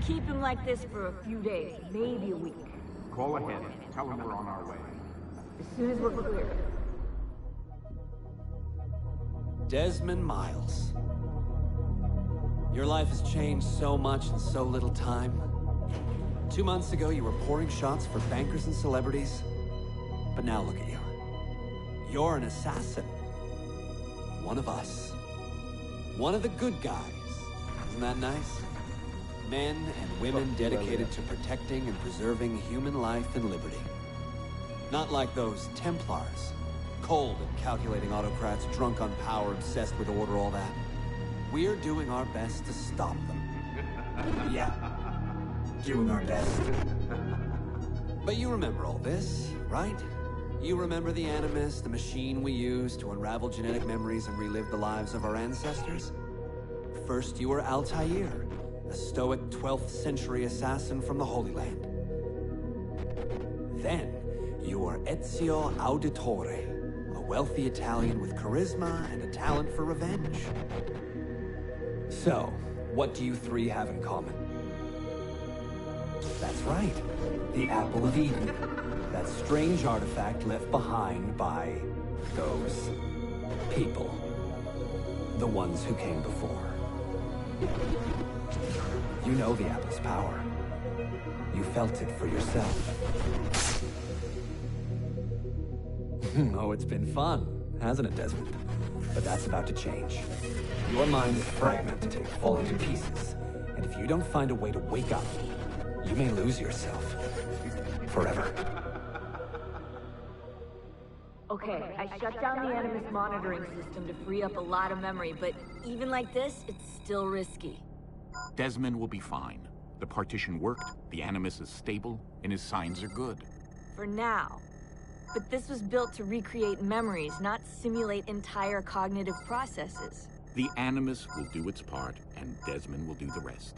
Keep him like this for a few days, maybe a week. Call ahead. Tell him we're on our way. As soon as we're clear. Desmond Miles. Your life has changed so much in so little time. 2 months ago, you were pouring shots for bankers and celebrities. But now look at you. You're an assassin. One of us. One of the good guys. Isn't that nice? Men and women dedicated to protecting and preserving human life and liberty. Not like those Templars. Cold and calculating autocrats, drunk on power, obsessed with order, all that. We're doing our best to stop them. Yeah. Doing our best. But you remember all this, right? You remember the Animus, the machine we used to unravel genetic memories and relive the lives of our ancestors? First you were Altair, a stoic 12th century assassin from the Holy Land. Then you were Ezio Auditore, a wealthy Italian with charisma and a talent for revenge. So, what do you three have in common? That's right, the Apple of Eden. That strange artifact left behind by those people. The ones who came before. You know the apple's power. You felt it for yourself. Oh, it's been fun, hasn't it, Desmond? But that's about to change. Your mind is fragmented and falling to pieces. And if you don't find a way to wake up, you may lose yourself. Forever. Okay, I shut down the Animus monitoring system to free up a lot of memory, but even like this, it's still risky. Desmond will be fine. The partition worked, the Animus is stable, and his signs are good. For now. But this was built to recreate memories, not simulate entire cognitive processes. The Animus will do its part, and Desmond will do the rest.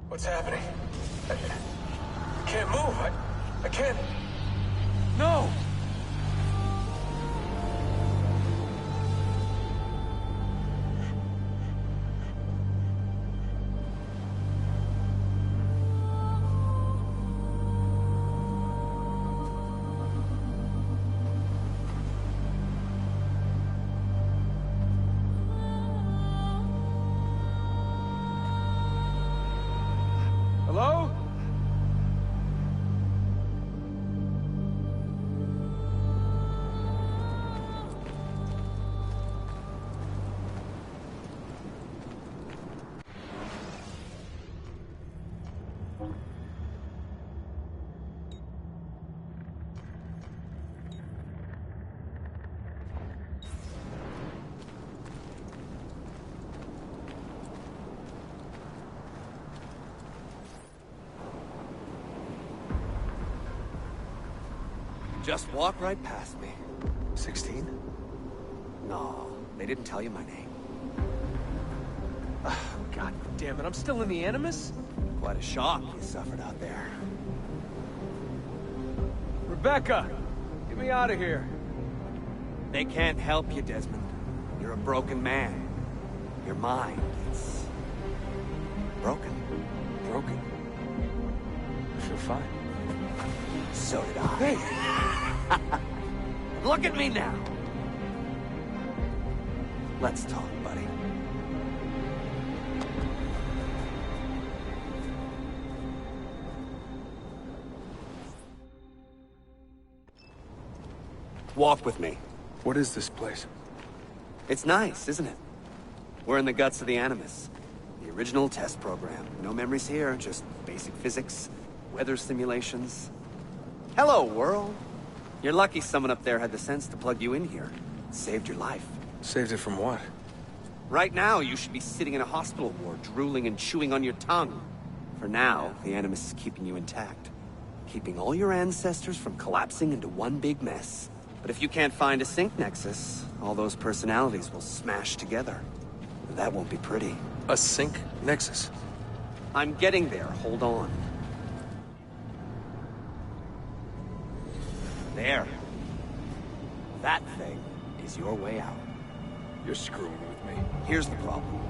What's happening? I can't move. I can't... No! Hello? Just walk right past me. 16? No, they didn't tell you my name. God damn it, I'm still in the Animus? Quite a shock you suffered out there. Rebecca! Get me out of here. They can't help you, Desmond. You're a broken man. Your mind, it's... broken. Broken? I feel fine. So did I. Hey! Look at me now! Let's talk, buddy. Walk with me. What is this place? It's nice, isn't it? We're in the guts of the Animus. The original test program. No memories here, just basic physics, weather simulations. Hello, world. You're lucky someone up there had the sense to plug you in here. It saved your life. Saved it from what? Right now, you should be sitting in a hospital ward, drooling and chewing on your tongue. For now, the Animus is keeping you intact. Keeping all your ancestors from collapsing into one big mess. But if you can't find a sync nexus, all those personalities will smash together. That won't be pretty. A sync nexus? I'm getting there, hold on. There. That thing is your way out. You're screwing with me. Here's the problem.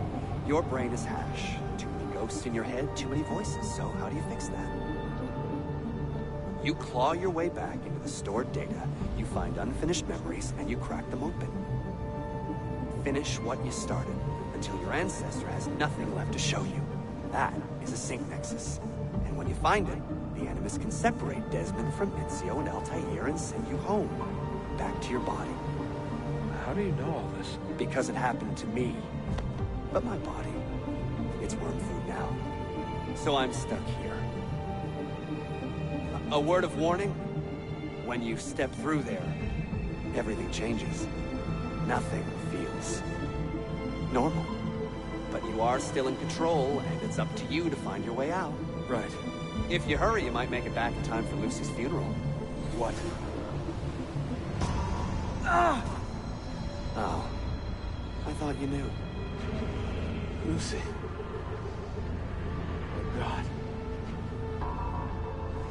Your brain is hash. Too many ghosts in your head, too many voices. So how do you fix that? You claw your way back into the stored data, you find unfinished memories, and you crack them open. Finish what you started, until your ancestor has nothing left to show you. That is a sync nexus. And when you find it, the Animus can separate Desmond from Ezio and Altair and send you home. Back to your body. How do you know all this? Because it happened to me. But my body, it's worm food now. So I'm stuck here. A word of warning? When you step through there, everything changes. Nothing feels normal. But you are still in control, and it's up to you to find your way out. Right. If you hurry, you might make it back in time for Lucy's funeral. What? Ah! Oh. I thought you knew. Lucy. Oh, God.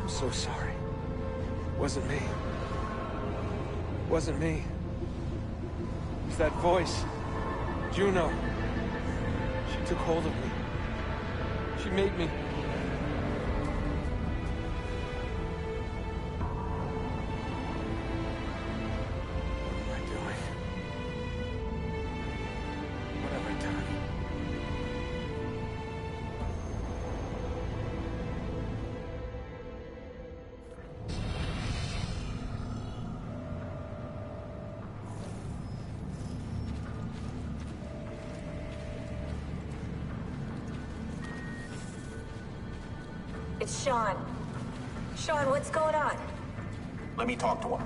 I'm so sorry. Wasn't me. Wasn't me. It was that voice. Juno. She took hold of me. She made me... What am I doing? What have I done? It's Sean. Sean, what's going on? Let me talk to him.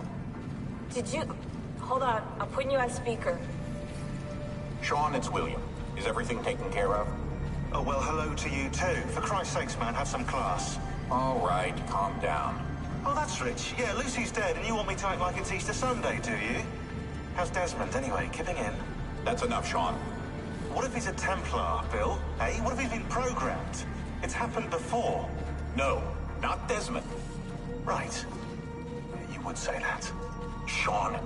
Did you... Hold on, I'm putting you on speaker. Sean, it's William. Is everything taken care of? Oh, well, hello to you too. For Christ's sakes, man, have some class. All right, calm down. Oh, that's rich. Yeah, Lucy's dead, and you want me to act like it's Easter Sunday, do you? How's Desmond, anyway? Kipping in? That's enough, Sean. What if he's a Templar, Bill? Eh? What if he's been programmed? It's happened before. No, not Desmond. Right. You would say that. Sean.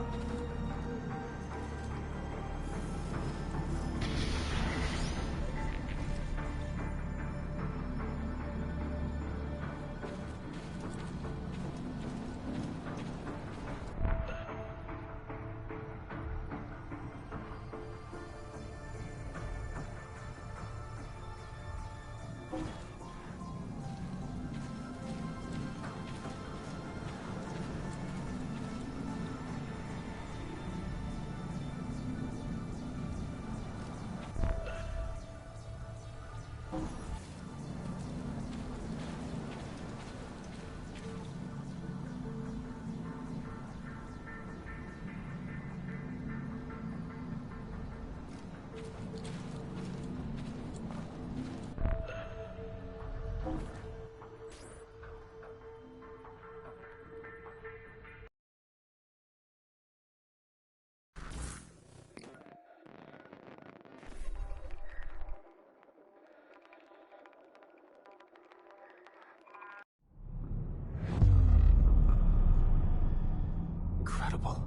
Incredible.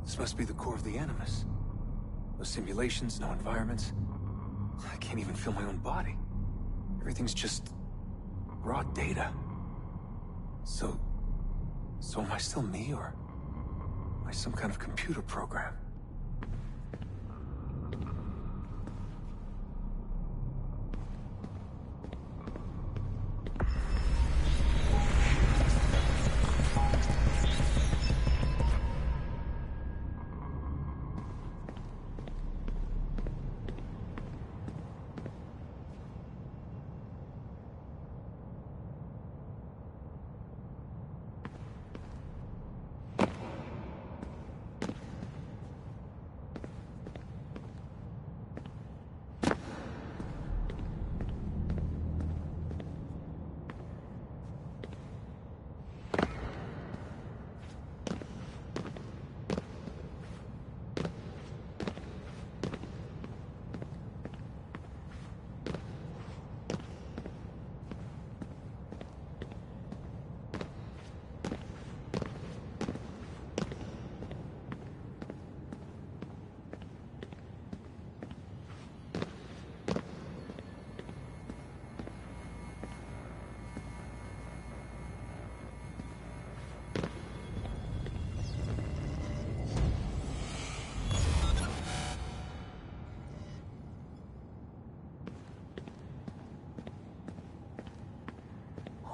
This must be the core of the Animus. No simulations, no environments. I can't even feel my own body. Everything's just... raw data. So am I still me, or am I some kind of computer program?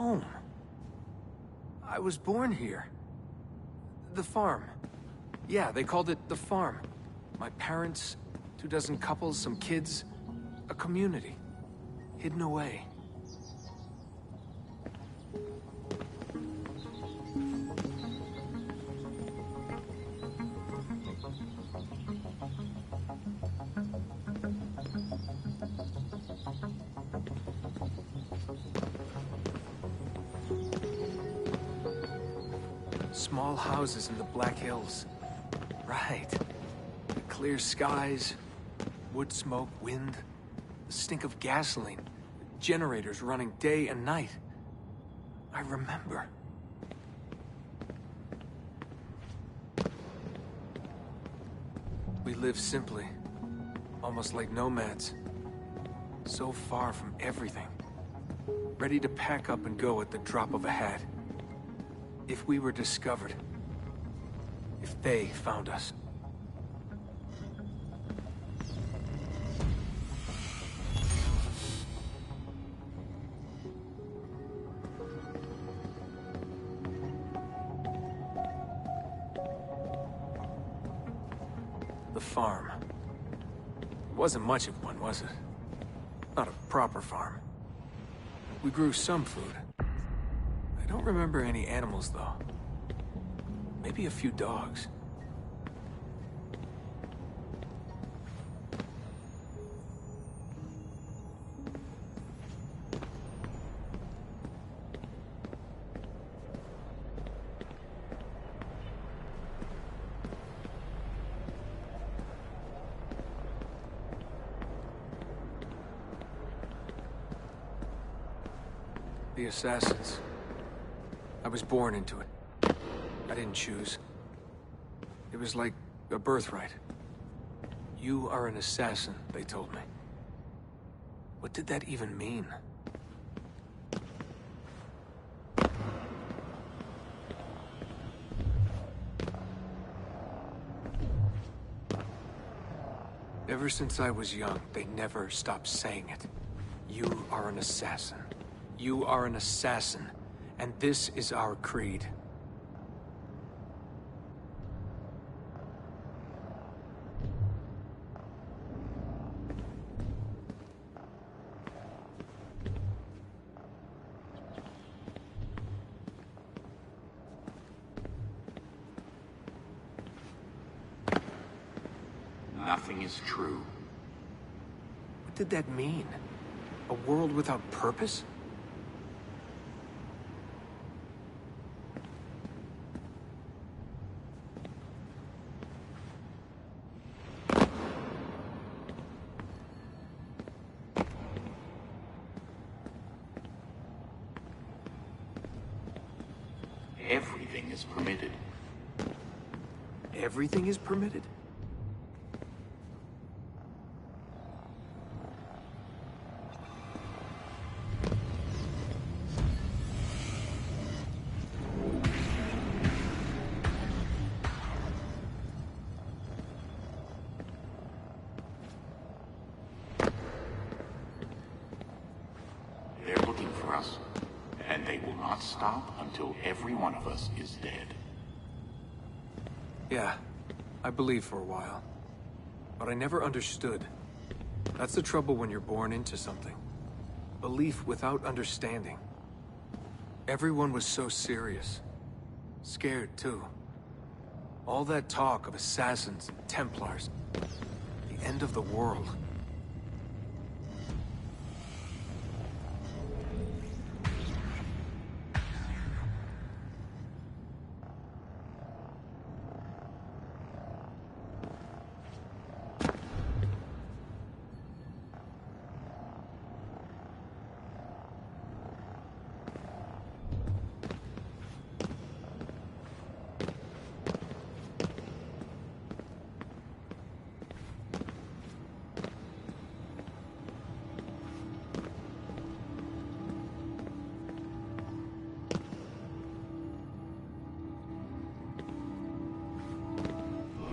home. I was born here. The farm. Yeah, they called it the farm. My parents, 24 couples, some kids, a community. Hidden away. Small houses in the Black Hills. Right. The clear skies, wood smoke, wind, the stink of gasoline, generators running day and night. I remember. We lived simply, almost like nomads. So far from everything. Ready to pack up and go at the drop of a hat. If we were discovered. If they found us. The farm. It wasn't much of one, was it? Not a proper farm. We grew some food. I don't remember any animals, though. Maybe a few dogs. The assassins. I was born into it. I didn't choose. It was like a birthright. You are an assassin, they told me. What did that even mean? Ever since I was young, they never stopped saying it. You are an assassin. You are an assassin. And this is our creed. Nothing is true. What did that mean? A world without purpose? Everything is permitted. Everything is permitted? They're looking for us, and they will not stop until every one of us is dead. Yeah, I believed for a while. But I never understood. That's the trouble when you're born into something. Belief without understanding. Everyone was so serious. Scared, too. All that talk of assassins and Templars. The end of the world.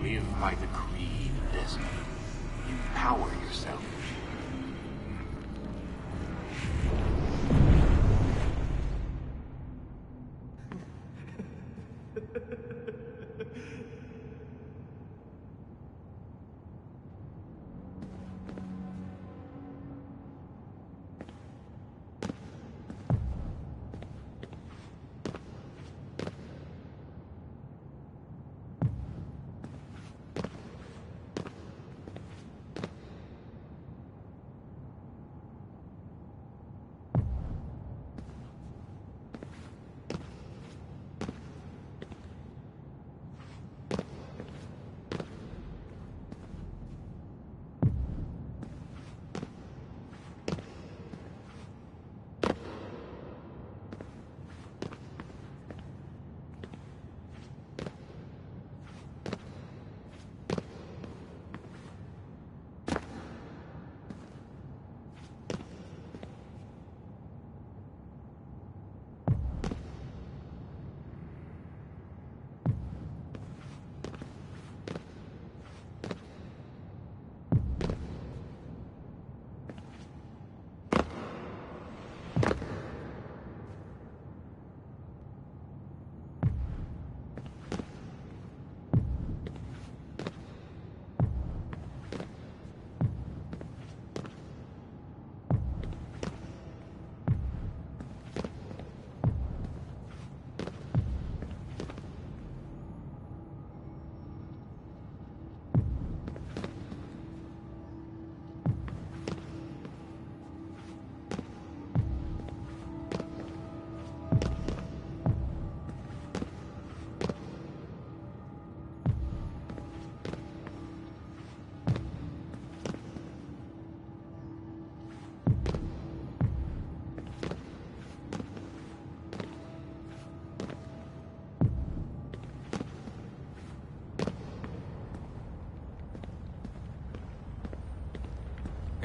Live by the creed, Desmond. Empower yourself.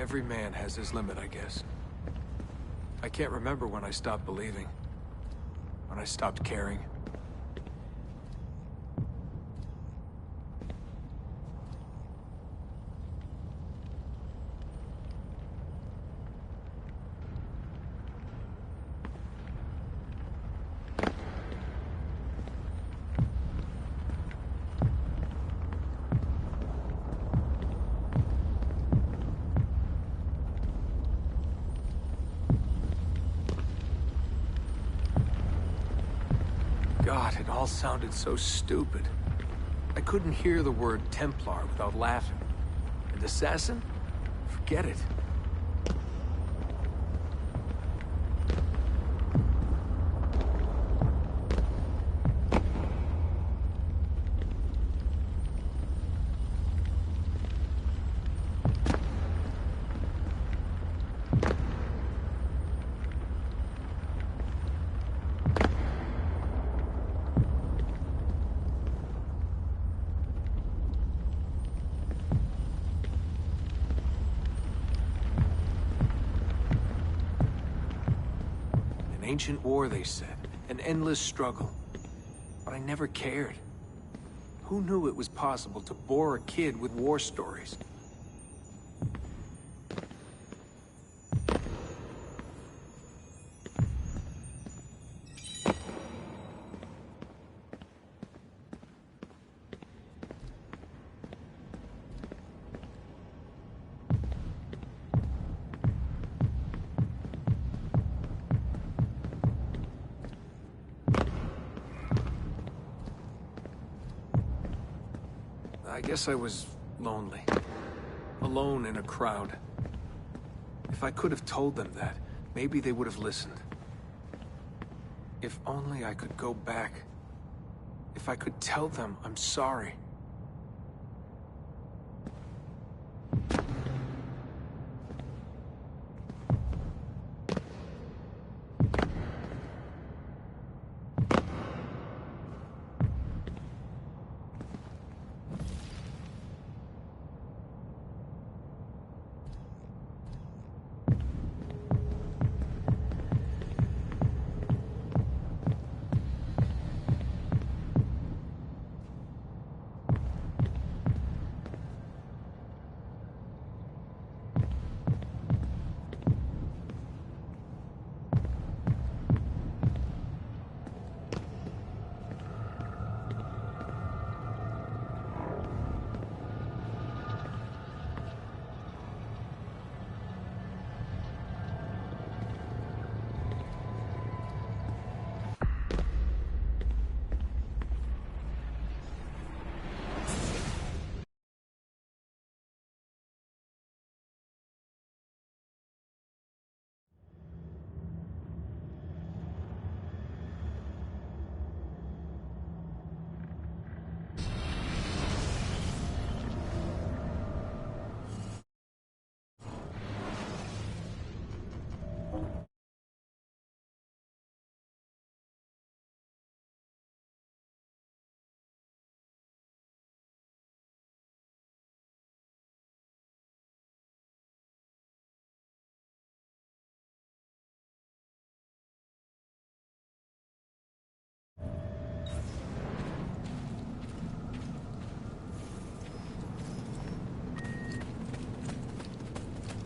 Every man has his limit, I guess. I can't remember when I stopped believing. When I stopped caring. God, it all sounded so stupid. I couldn't hear the word Templar without laughing. And assassin? Forget it. Ancient war, they said. An endless struggle. But I never cared. Who knew it was possible to bore a kid with war stories? I guess I was lonely. Alone in a crowd. If I could have told them that, maybe they would have listened. If only I could go back. If I could tell them I'm sorry.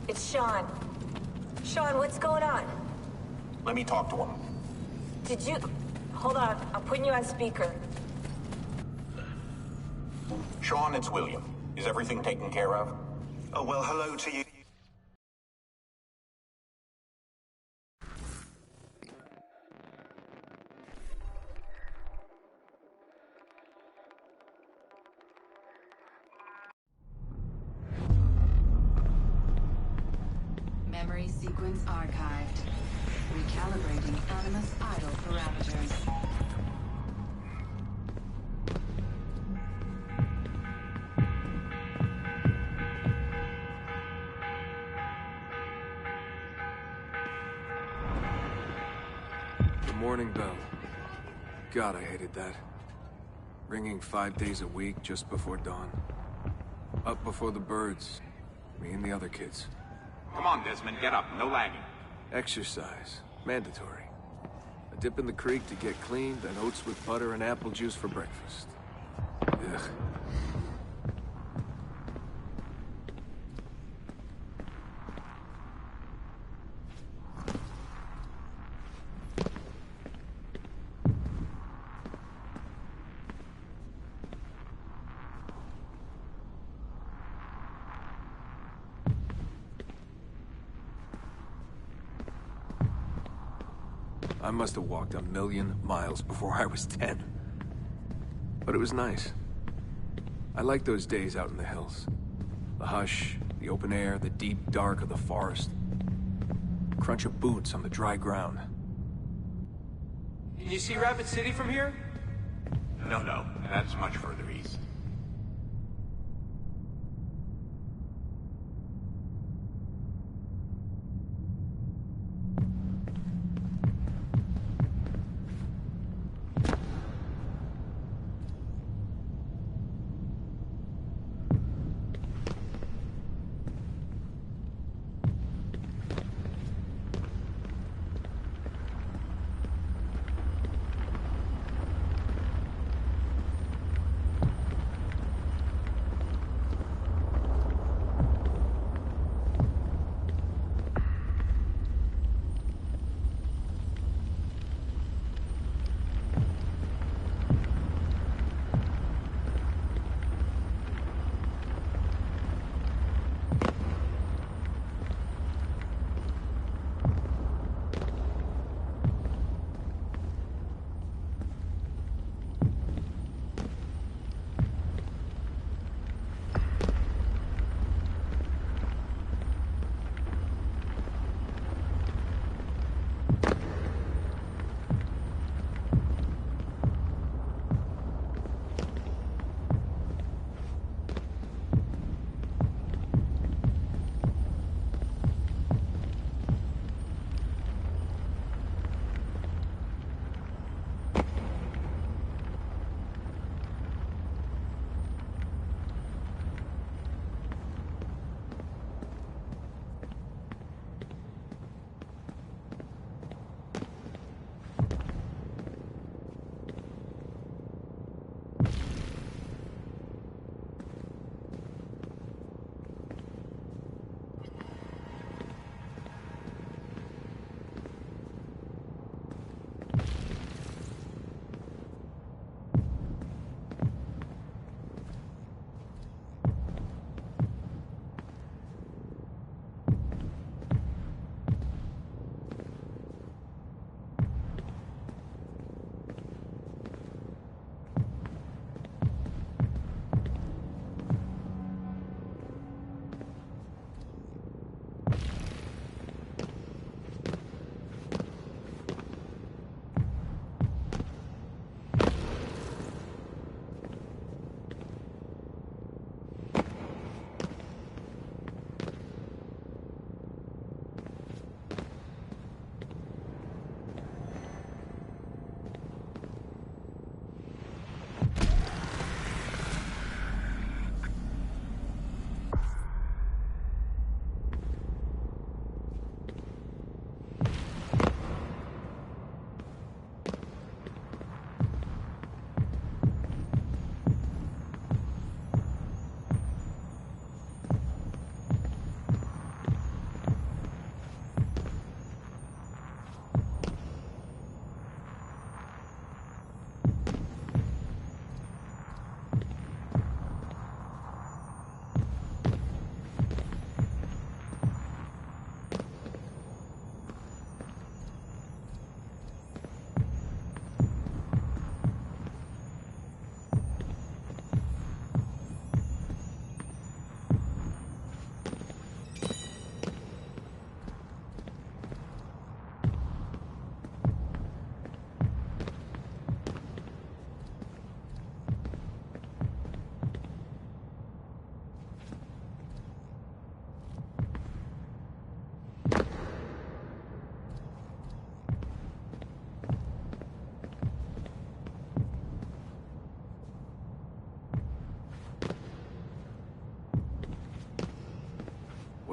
It's Sean. Sean, what's going on? Let me talk to him. Did you... Hold on, I'm putting you on speaker. Sean, it's William. Is everything taken care of? Oh, well, hello to you. Memory sequence archived. Recalibrating Animus idle parameters. The morning bell. God, I hated that. Ringing 5 days a week just before dawn. Up before the birds. Me and the other kids. Come on, Desmond, get up. No lagging. Exercise. Mandatory. A dip in the creek to get clean, then oats with butter and apple juice for breakfast. Ugh. I must have walked 1,000,000 miles before I was 10. But it was nice. I liked those days out in the hills. The hush, the open air, the deep dark of the forest. Crunch of boots on the dry ground. Can you see Rapid City from here? No, that's much further east.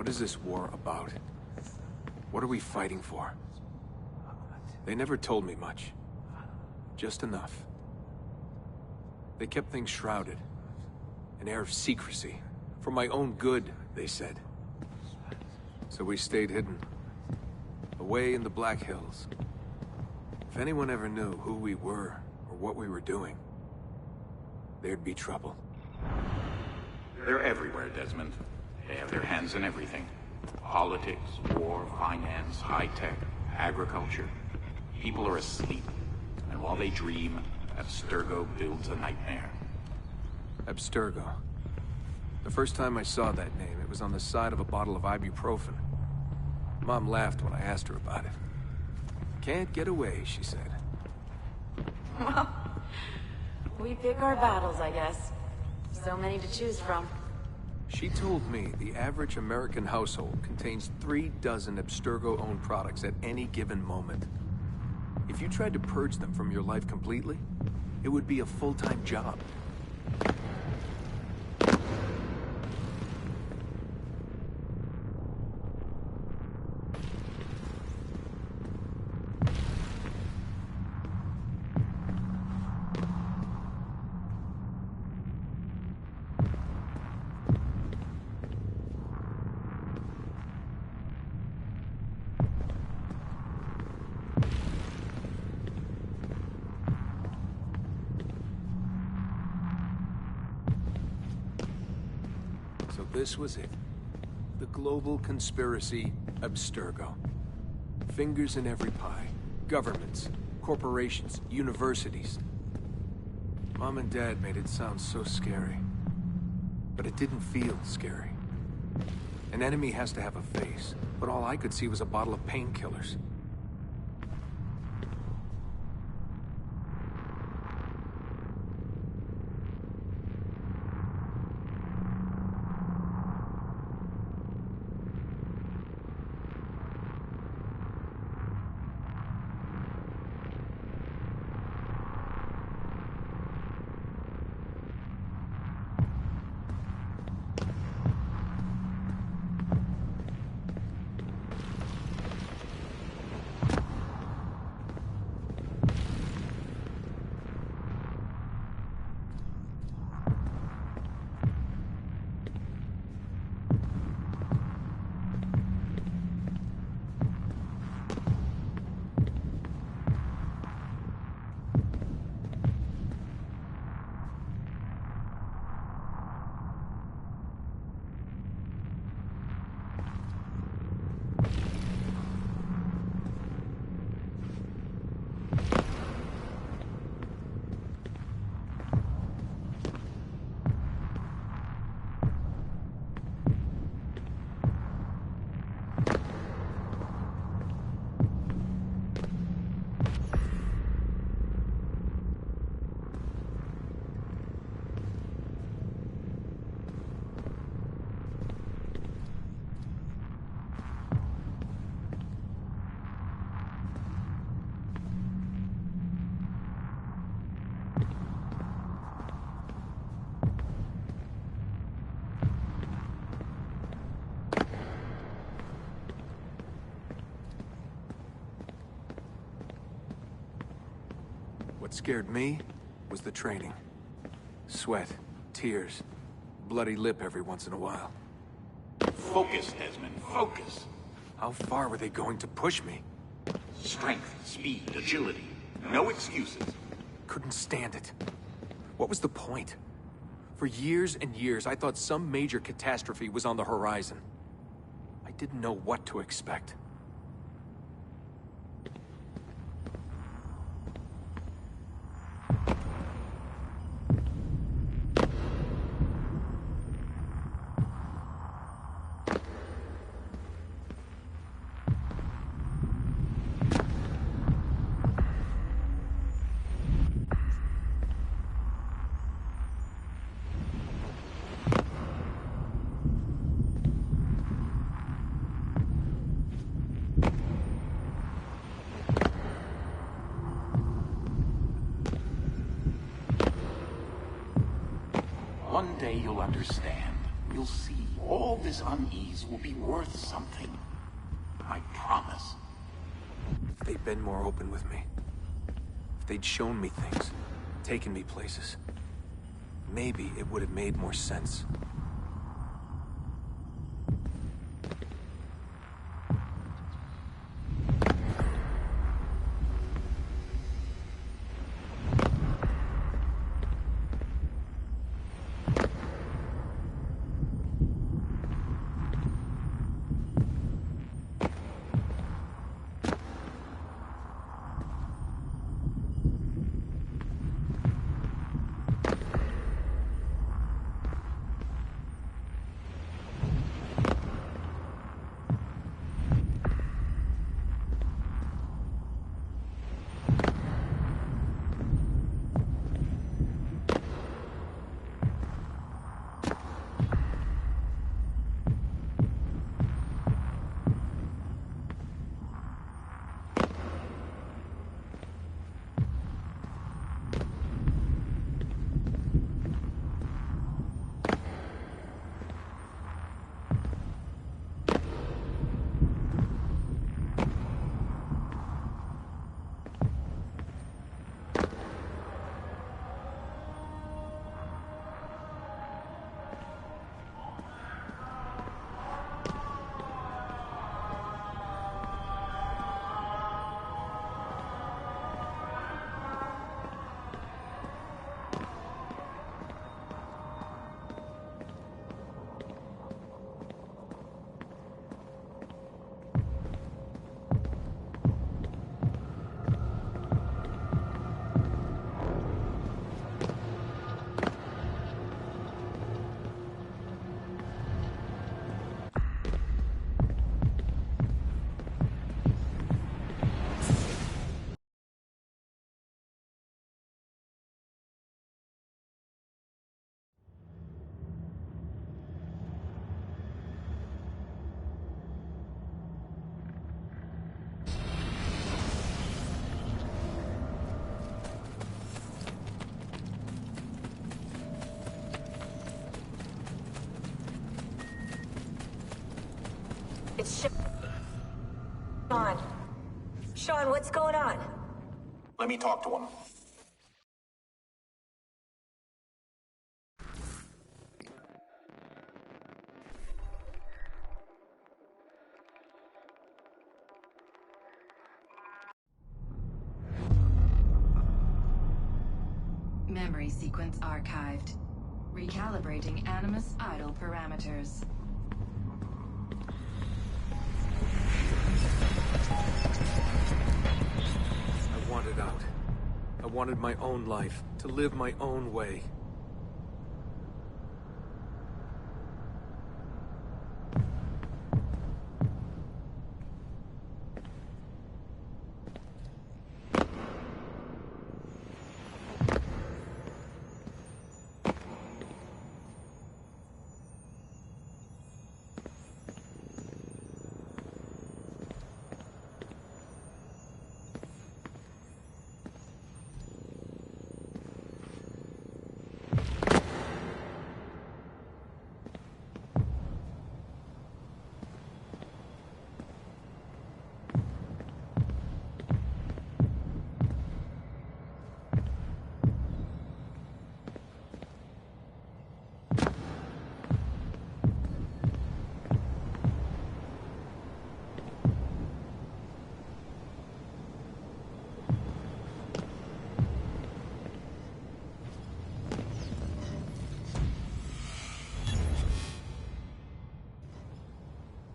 What is this war about? What are we fighting for? They never told me much. Just enough. They kept things shrouded. An air of secrecy. For my own good, they said. So we stayed hidden. Away in the Black Hills. If anyone ever knew who we were, or what we were doing, there'd be trouble. They're everywhere, Desmond. They have their hands in everything. Politics, war, finance, high-tech, agriculture. People are asleep. And while they dream, Abstergo builds a nightmare. Abstergo. The first time I saw that name, it was on the side of a bottle of ibuprofen. Mom laughed when I asked her about it. Can't get away, she said. Well, we pick our battles, I guess. So many to choose from. She told me the average American household contains 3 dozen Abstergo-owned products at any given moment. If you tried to purge them from your life completely, it would be a full-time job. So this was it. The global conspiracy, Abstergo. Fingers in every pie. Governments, corporations, universities. Mom and Dad made it sound so scary. But it didn't feel scary. An enemy has to have a face, but all I could see was a bottle of painkillers. What scared me was the training. Sweat, tears, bloody lip every once in a while. Focus, Desmond, focus. How far were they going to push me? Strength, speed, agility. No excuses. Couldn't stand it. What was the point? For years and years, I thought some major catastrophe was on the horizon. I didn't know what to expect. One day you'll understand. You'll see, all this unease will be worth something. I promise. If they'd been more open with me, if they'd shown me things, taken me places, maybe it would have made more sense. It's Sean. Sean, what's going on? Let me talk to him. Memory sequence archived. Recalibrating Animus idle parameters. I wanted out. I wanted my own life, to live my own way.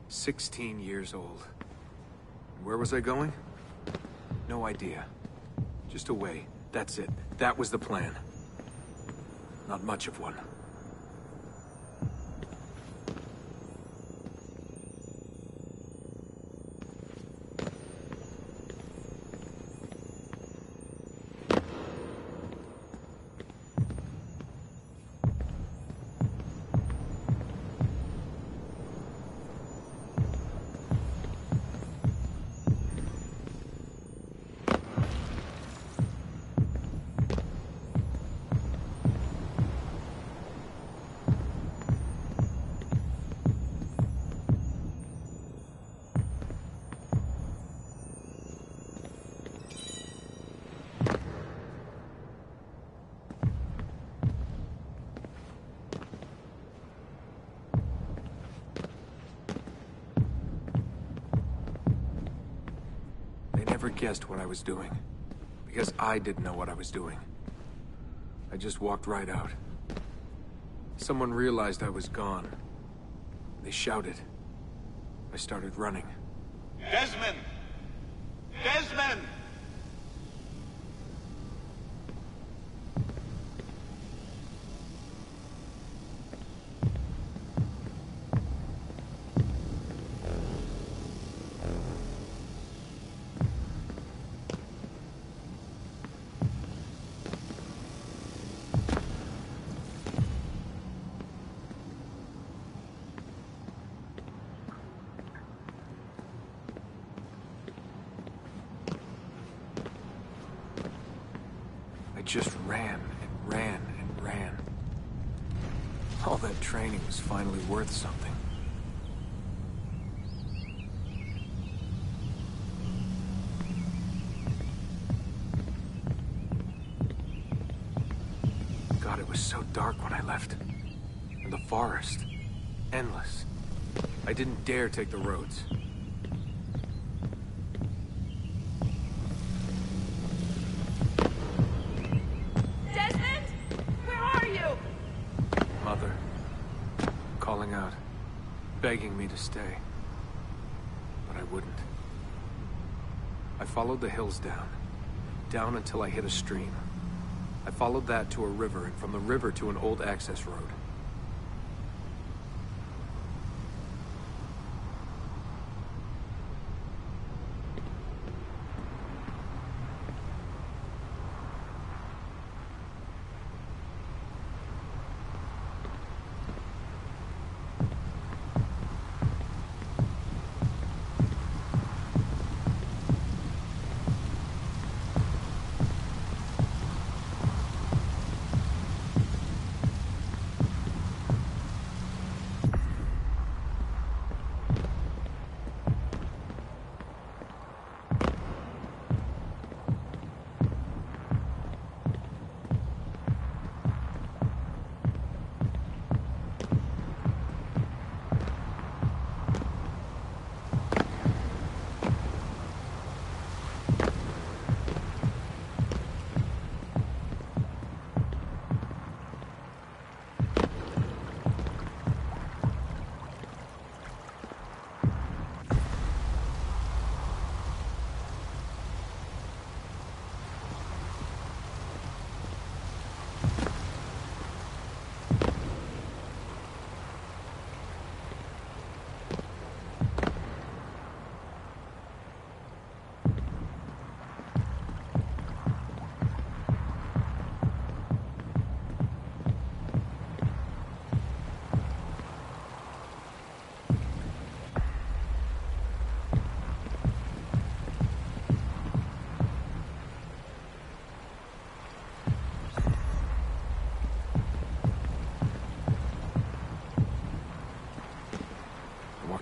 "16 years old. Where was I going? No idea. Just away. That's it. That was the plan. Not much of one. guessed what I was doing. Because I didn't know what I was doing. I just walked right out. Someone realized I was gone. They shouted. I started running. Desmond! Desmond! I just ran and ran and ran. All that training was finally worth something. God, it was so dark when I left. And the forest. Endless. I didn't dare take the roads. Mother, calling out, begging me to stay. But I wouldn't. I followed the hills down until I hit a stream. I followed that to a river, and from the river to an old access road.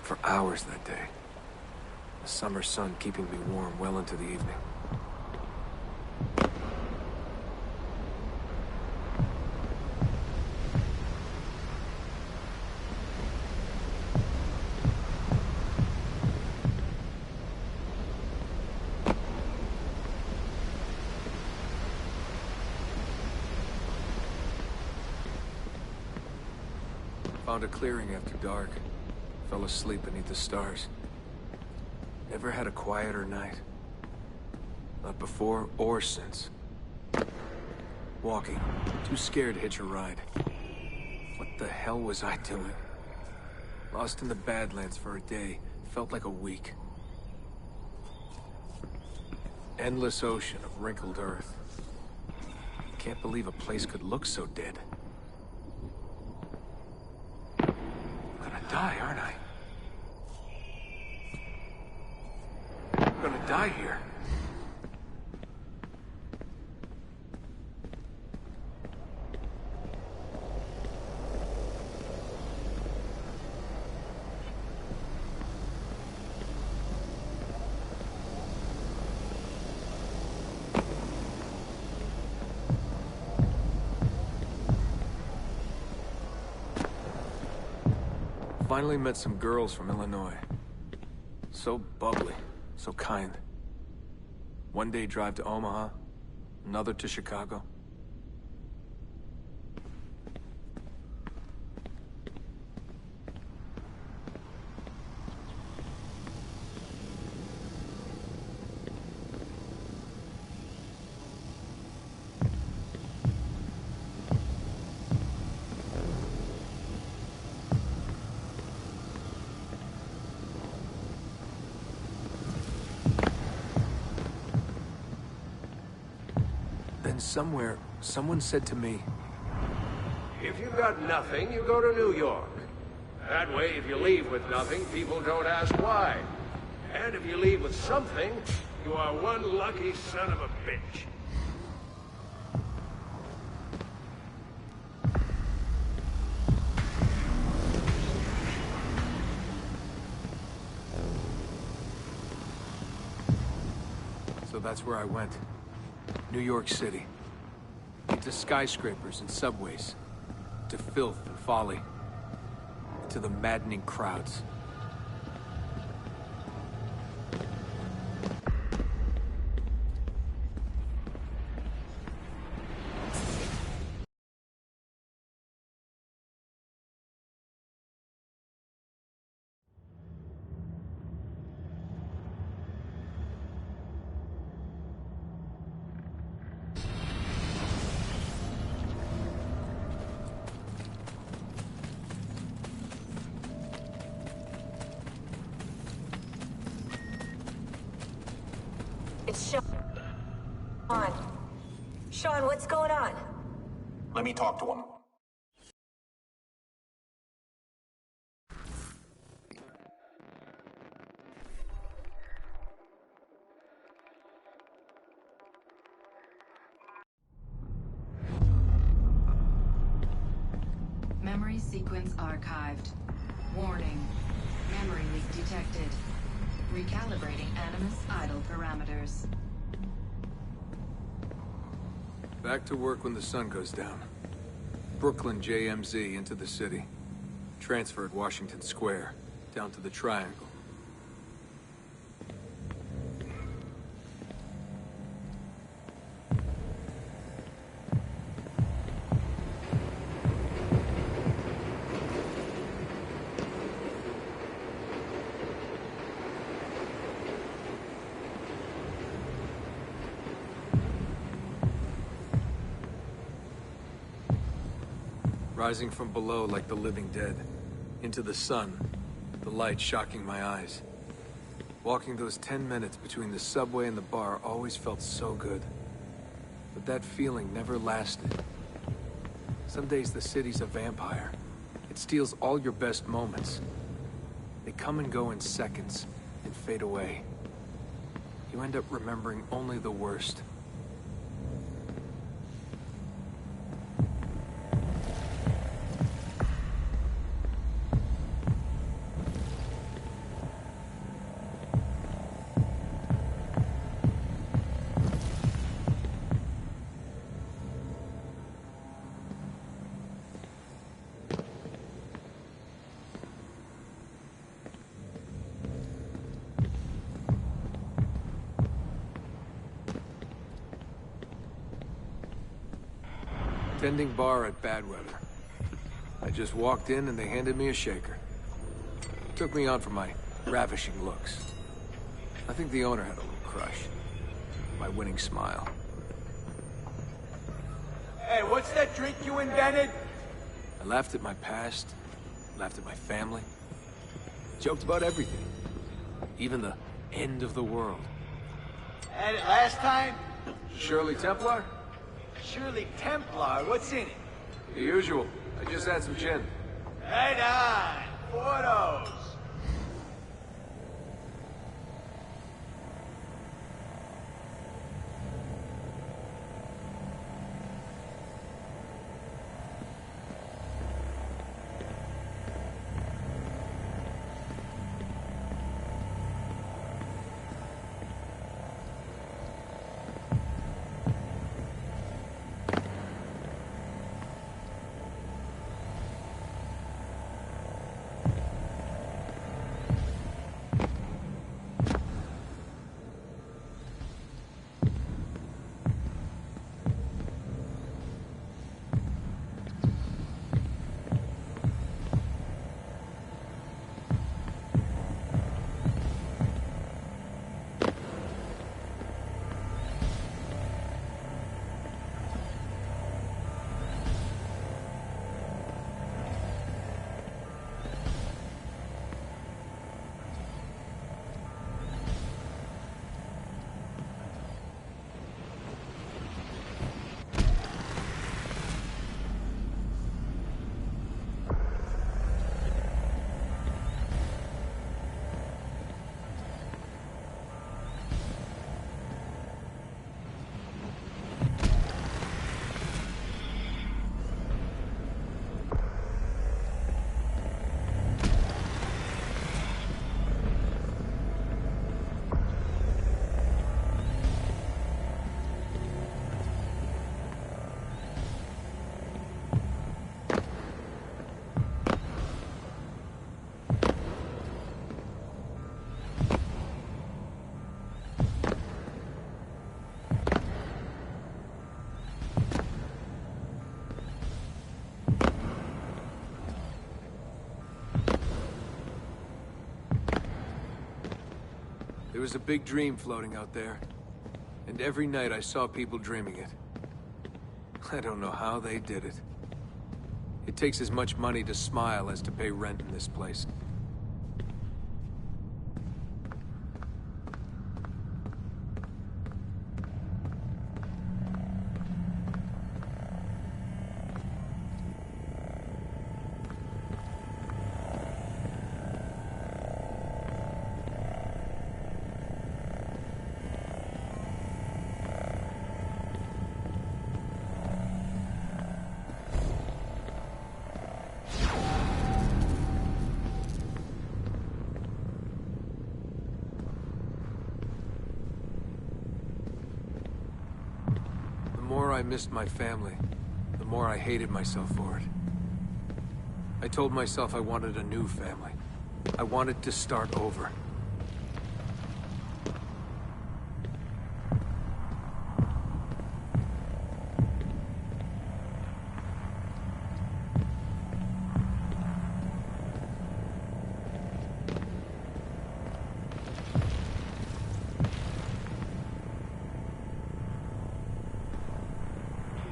For hours that day. The summer sun keeping me warm well into the evening. Found a clearing after dark. Fell asleep beneath the stars. Never had a quieter night. Not before or since. Walking. Too scared to hitch a ride. What the hell was I doing? Lost in the Badlands for a day. Felt like a week. Endless ocean of wrinkled earth. Can't believe a place could look so dead. I'm gonna die, aren't I? I'm gonna die here. Finally met some girls from Illinois. So bubbly, so kind. One day drive to Omaha, another to Chicago. Somewhere, someone said to me, if you've got nothing, you go to New York. That way, if you leave with nothing, people don't ask why. And if you leave with something, you are one lucky son of a bitch. So that's where I went. New York City. To skyscrapers and subways. To filth and folly. To the maddening crowds. It's Sean. Sean, what's going on? Let me talk to him. Memory sequence archived. Warning. Memory leak detected. Recalibrating Animus idle parameters. Back to work when the sun goes down. Brooklyn JMZ into the city. Transferred Washington Square, down to the Triangle. Rising from below like the living dead. Into the sun, the light shocking my eyes. Walking those 10 minutes between the subway and the bar always felt so good. But that feeling never lasted. Some days the city's a vampire. It steals all your best moments. They come and go in seconds, and fade away. You end up remembering only the worst. Tending bar at Badweather. I just walked in and they handed me a shaker. Took me on for my ravishing looks. I think the owner had a little crush. My winning smile. Hey, what's that drink you invented? I laughed at my past, laughed at my family. Joked about everything. Even the end of the world. Had it last time? Shirley Templar? Shirley Templar, what's in it? The usual. I just had some gin. Right on. Photos. There was a big dream floating out there. And every night I saw people dreaming it. I don't know how they did it. It takes as much money to smile as to pay rent in this place. The more I missed my family, the more I hated myself for it. I told myself I wanted a new family. I wanted to start over.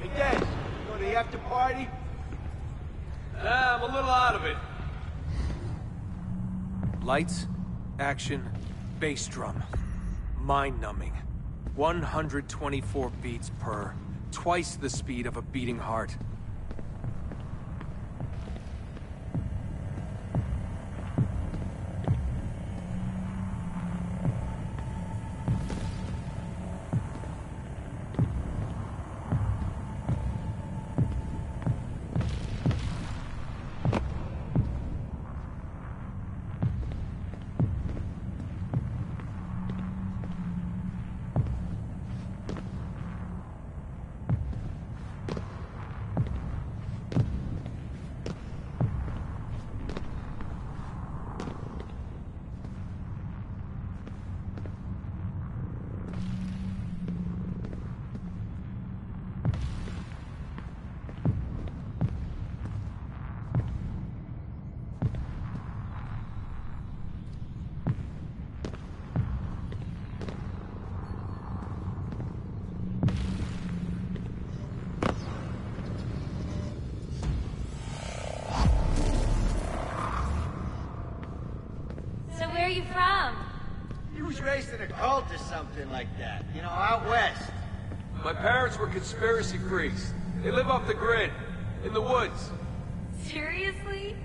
Hey, Des, you go to the after party? I'm a little out of it. Lights, action, bass drum. Mind-numbing. 124 beats per. Twice the speed of a beating heart. So where are you from? He was raised in a cult or something like that. You know, out west. My parents were conspiracy freaks. They live off the grid, in the woods. Seriously?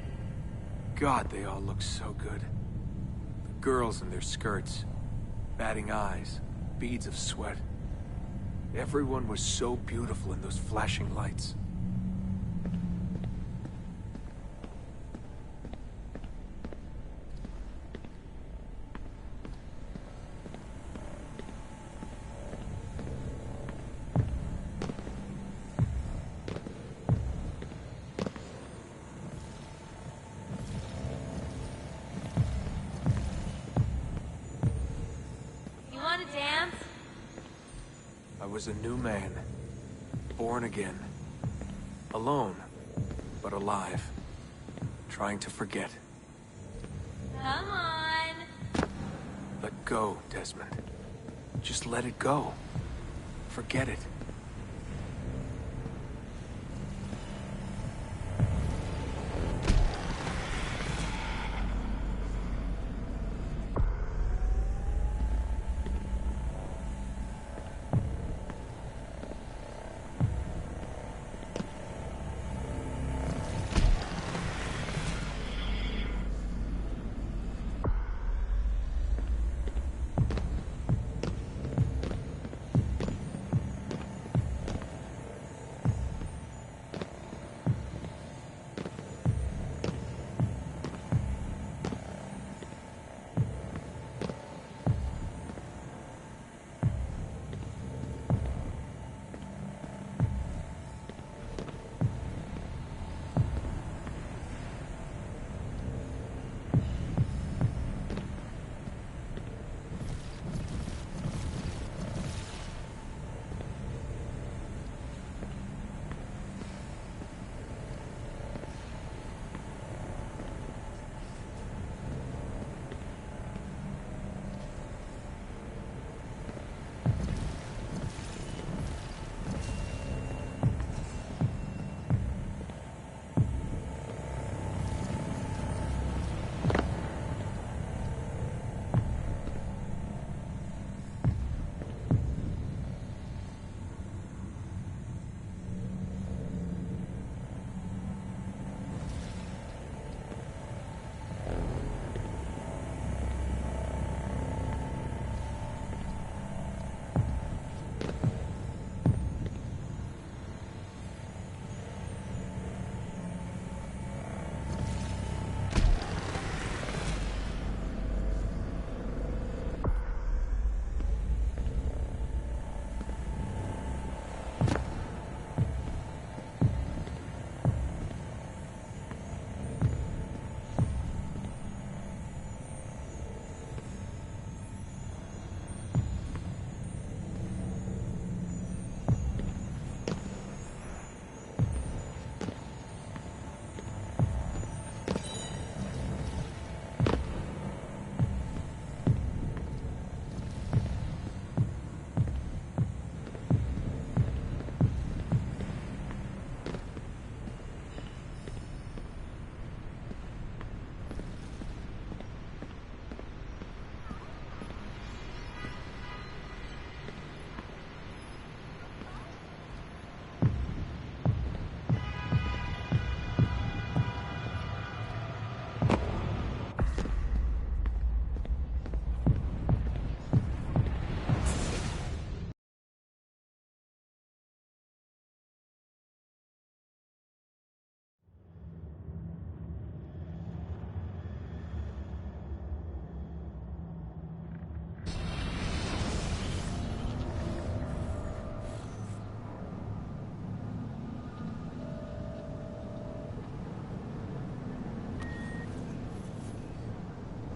God, they all look so good. The girls in their skirts, batting eyes, beads of sweat. Everyone was so beautiful in those flashing lights. You want to dance? I was a new man, born again, alone, but alive, trying to forget. Come on. Let go, Desmond. Just let it go. Forget it.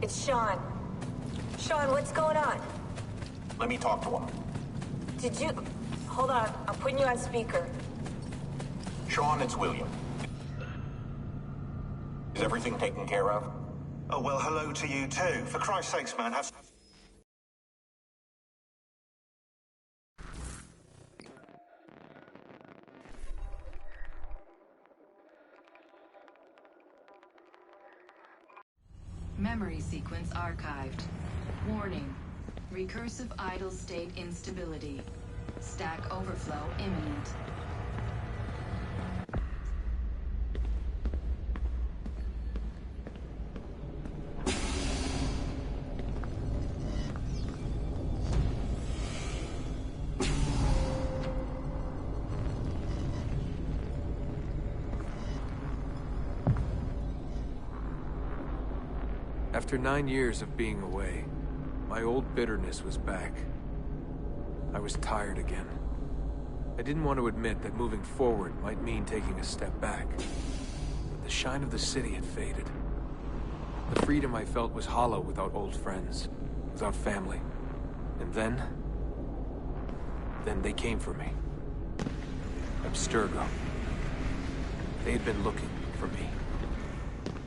It's Sean. Sean, what's going on? Let me talk to him. Did you... Hold on, I'm putting you on speaker. Sean, it's William. Is everything taken care of? Oh, well, hello to you too. For Christ's sakes, man, have... Memory sequence archived. Warning. Recursive idle state instability. Stack overflow imminent. After 9 years of being away, my old bitterness was back. I was tired again. I didn't want to admit that moving forward might mean taking a step back. But the shine of the city had faded. The freedom I felt was hollow without old friends, without family. And then they came for me. Abstergo. They had been looking for me.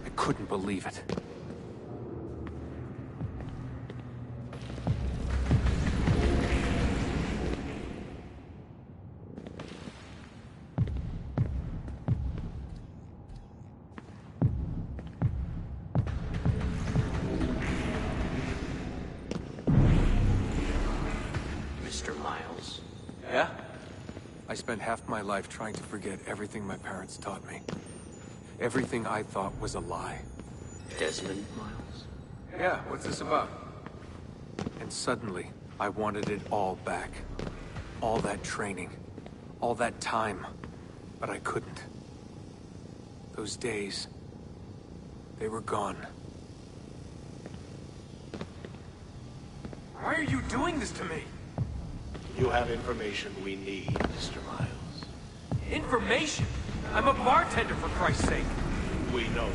I couldn't believe it. I spent half my life trying to forget everything my parents taught me. Everything I thought was a lie. Desmond Miles? Yeah, what's this about? And suddenly, I wanted it all back. All that training. All that time. But I couldn't. Those days, they were gone. Why are you doing this to me? You have information we need, Mr. Miles. Information? I'm a bartender, for Christ's sake. We know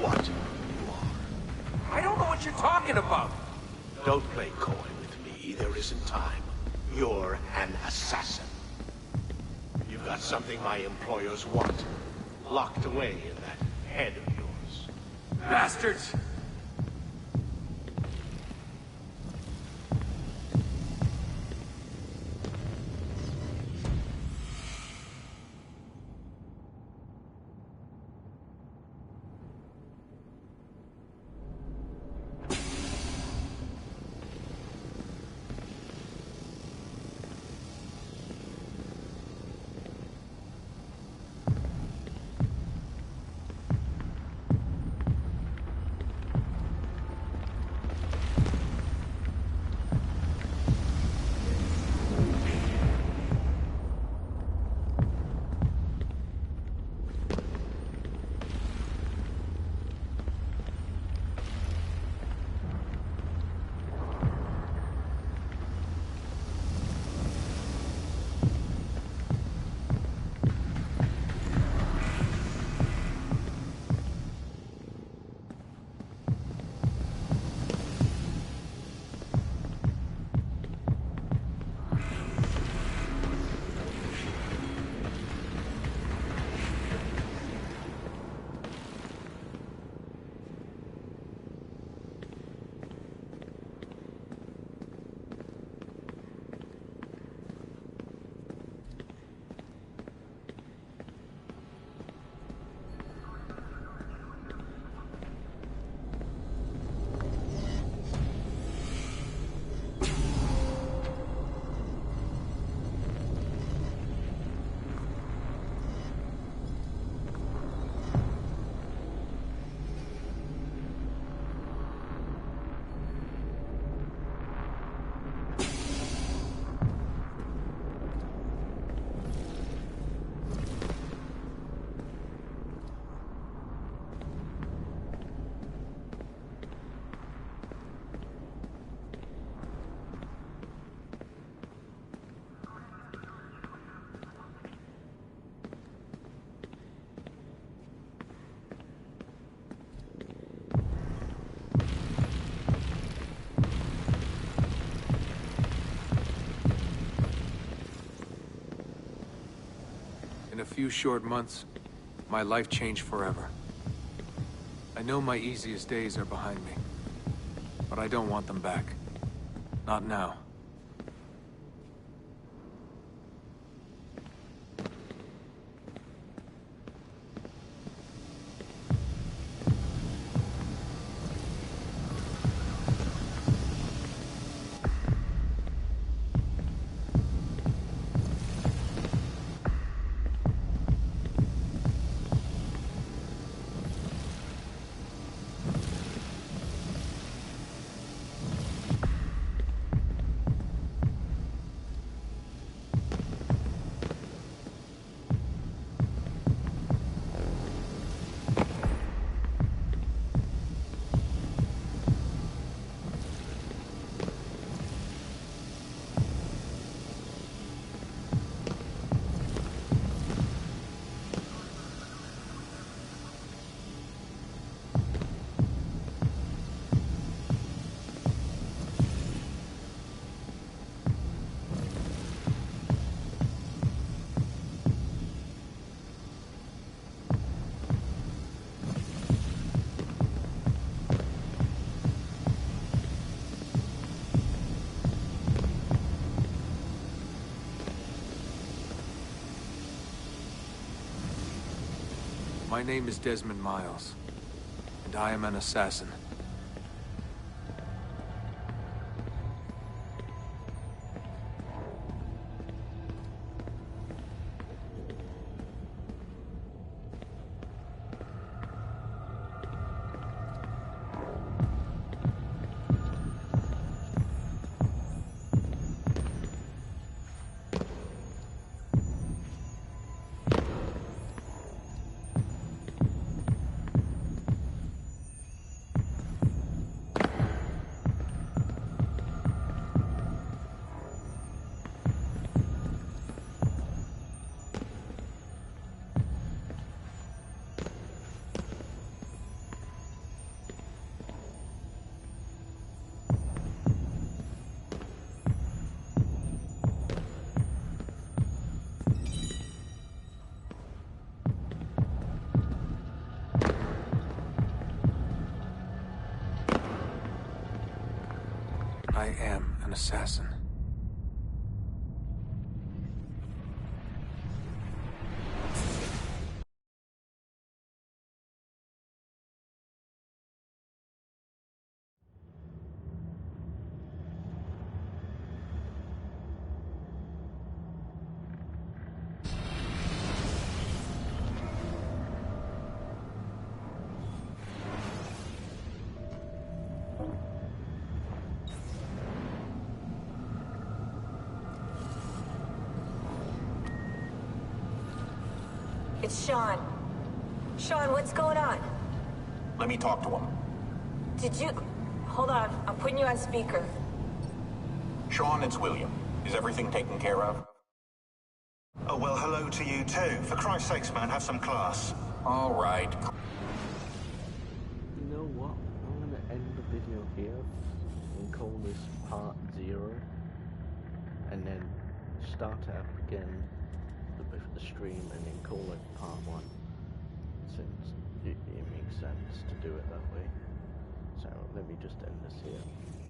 what you are. I don't know what you're talking about. Don't play coy with me. There isn't time. You're an assassin. You've got something my employers want. Locked away in that head of yours. Bastards! few short months, my life changed forever. I know my easiest days are behind me, but I don't want them back. Not now. My name is Desmond Miles, and I am an assassin. I am an assassin. It's Sean. Sean, what's going on? Let me talk to him. Did you... Hold on, I'm putting you on speaker. Sean, it's William. Is everything taken care of? Oh, well, hello to you too. For Christ's sakes, man, have some class. All right. You know what? I'm gonna end the video here and call this part 0, and then start it up again with the stream and then call it part 1, since it makes sense to do it that way. So let me just end this here.